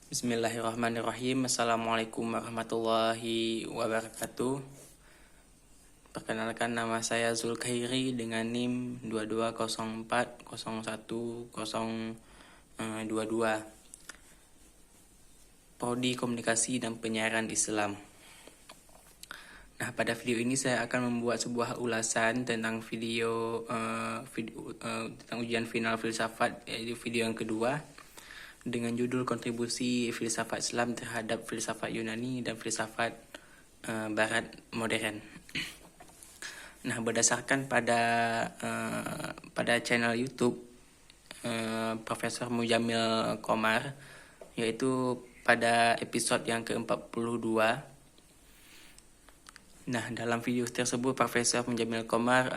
Bismillahirrahmanirrahim. Assalamualaikum warahmatullahi wabarakatuh. Perkenalkan, nama saya Zulkhairi dengan NIM 2204010022. Prodi Komunikasi dan Penyiaran Islam. Nah, pada video ini saya akan membuat sebuah ulasan tentang tentang ujian final filsafat, yaitu video yang kedua, dengan judul kontribusi filsafat Islam terhadap filsafat Yunani dan filsafat Barat modern. Nah, berdasarkan pada channel YouTube Profesor Mujamil Komar, yaitu pada episode yang ke-42. Nah, dalam video tersebut Profesor Mujamil Komar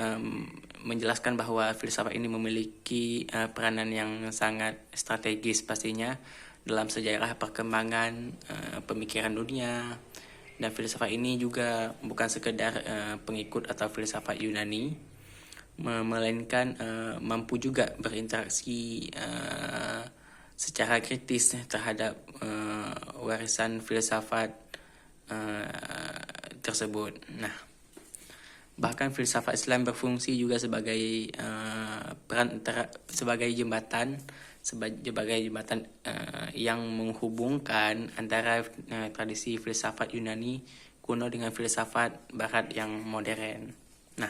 menjelaskan bahwa filsafat ini memiliki peranan yang sangat strategis pastinya dalam sejarah perkembangan pemikiran dunia, dan filsafat ini juga bukan sekedar pengikut atau filsafat Yunani, melainkan mampu juga berinteraksi secara kritis terhadap warisan filsafat tersebut. Nah, bahkan filsafat Islam berfungsi juga sebagai jembatan yang menghubungkan antara tradisi filsafat Yunani kuno dengan filsafat Barat yang modern. Nah,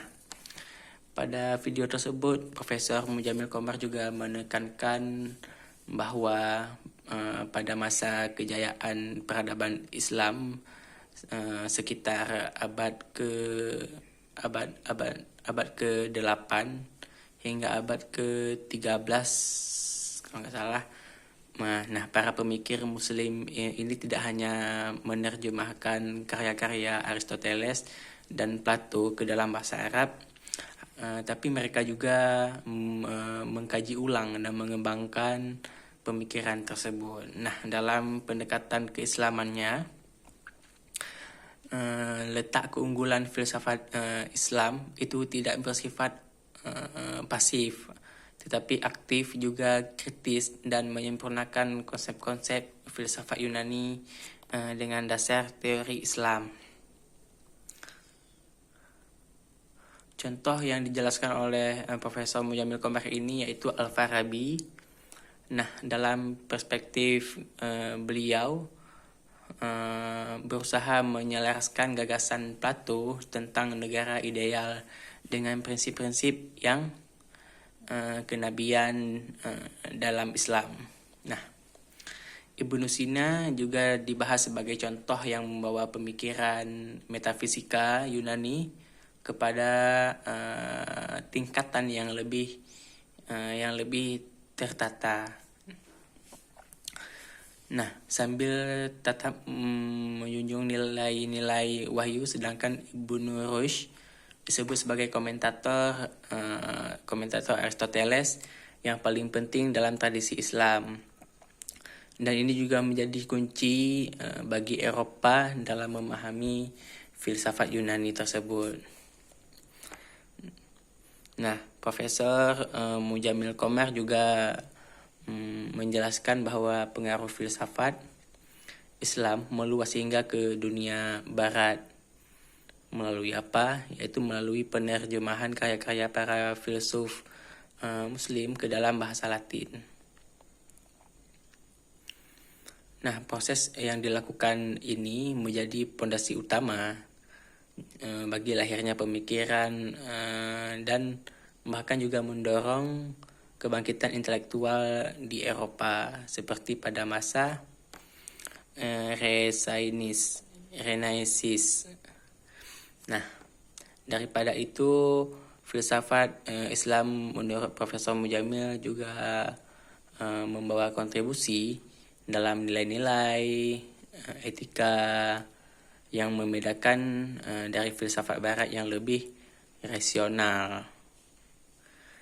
pada video tersebut Profesor Mujamil Komar juga menekankan bahwa pada masa kejayaan peradaban Islam sekitar abad ke-8 hingga abad ke-13 kalau nggak salah. Nah, para pemikir Muslim ini tidak hanya menerjemahkan karya-karya Aristoteles dan Plato ke dalam bahasa Arab, tapi mereka juga mengkaji ulang dan mengembangkan pemikiran tersebut. Nah, dalam pendekatan keislamannya, letak keunggulan filsafat Islam itu tidak bersifat pasif, tetapi aktif juga kritis dan menyempurnakan konsep-konsep filsafat Yunani dengan dasar teori Islam. Contoh yang dijelaskan oleh Profesor Mujamil Komar ini yaitu Al-Farabi. Nah, dalam perspektif beliau berusaha menyelaraskan gagasan Plato tentang negara ideal dengan prinsip-prinsip yang kenabian dalam Islam. Nah, Ibnu Sina juga dibahas sebagai contoh yang membawa pemikiran metafisika Yunani kepada tingkatan yang lebih tertata. Nah, sambil tetap menjunjung nilai-nilai wahyu, sedangkan Ibnu Rushd disebut sebagai komentator Aristoteles yang paling penting dalam tradisi Islam. Dan ini juga menjadi kunci bagi Eropa dalam memahami filsafat Yunani tersebut. Nah, Profesor Mujamil Komar juga menjelaskan bahwa pengaruh filsafat Islam meluas hingga ke dunia Barat. Melalui apa? Yaitu melalui penerjemahan karya-karya para filsuf Muslim ke dalam bahasa Latin. Nah, proses yang dilakukan ini menjadi pondasi utama bagi lahirnya pemikiran dan bahkan juga mendorong kebangkitan intelektual di Eropa seperti pada masa Renaissance. Nah, daripada itu filsafat Islam menurut Profesor Mujamil juga membawa kontribusi dalam nilai-nilai etika yang membedakan dari filsafat Barat yang lebih rasional.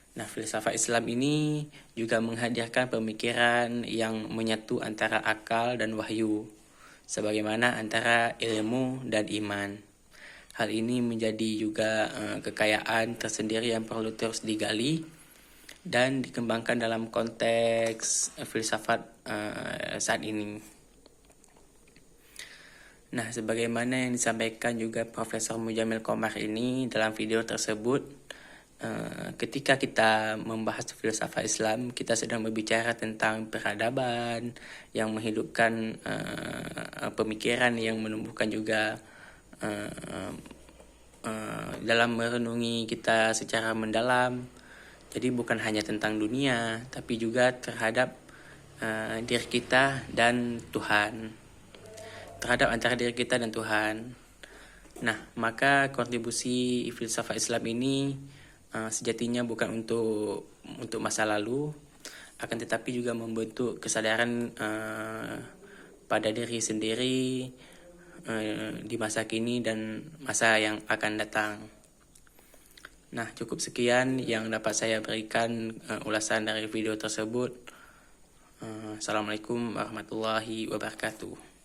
Nah, filsafat Islam ini juga menghadirkan pemikiran yang menyatu antara akal dan wahyu, sebagaimana antara ilmu dan iman. Hal ini menjadi juga kekayaan tersendiri yang perlu terus digali dan dikembangkan dalam konteks filsafat saat ini. Nah, sebagaimana yang disampaikan juga Profesor Mujamil Komar ini dalam video tersebut, ketika kita membahas filsafat Islam, kita sedang berbicara tentang peradaban yang menghidupkan pemikiran yang menumbuhkan juga dalam merenungi kita secara mendalam. Jadi bukan hanya tentang dunia, tapi juga terhadap diri kita dan Tuhan. Terhadap antara diri kita dan Tuhan. Nah, maka kontribusi filsafat Islam ini sejatinya bukan untuk masa lalu, akan tetapi juga membentuk kesadaran pada diri sendiri di masa kini dan masa yang akan datang. Nah, cukup sekian yang dapat saya berikan ulasan dari video tersebut. Assalamualaikum warahmatullahi wabarakatuh.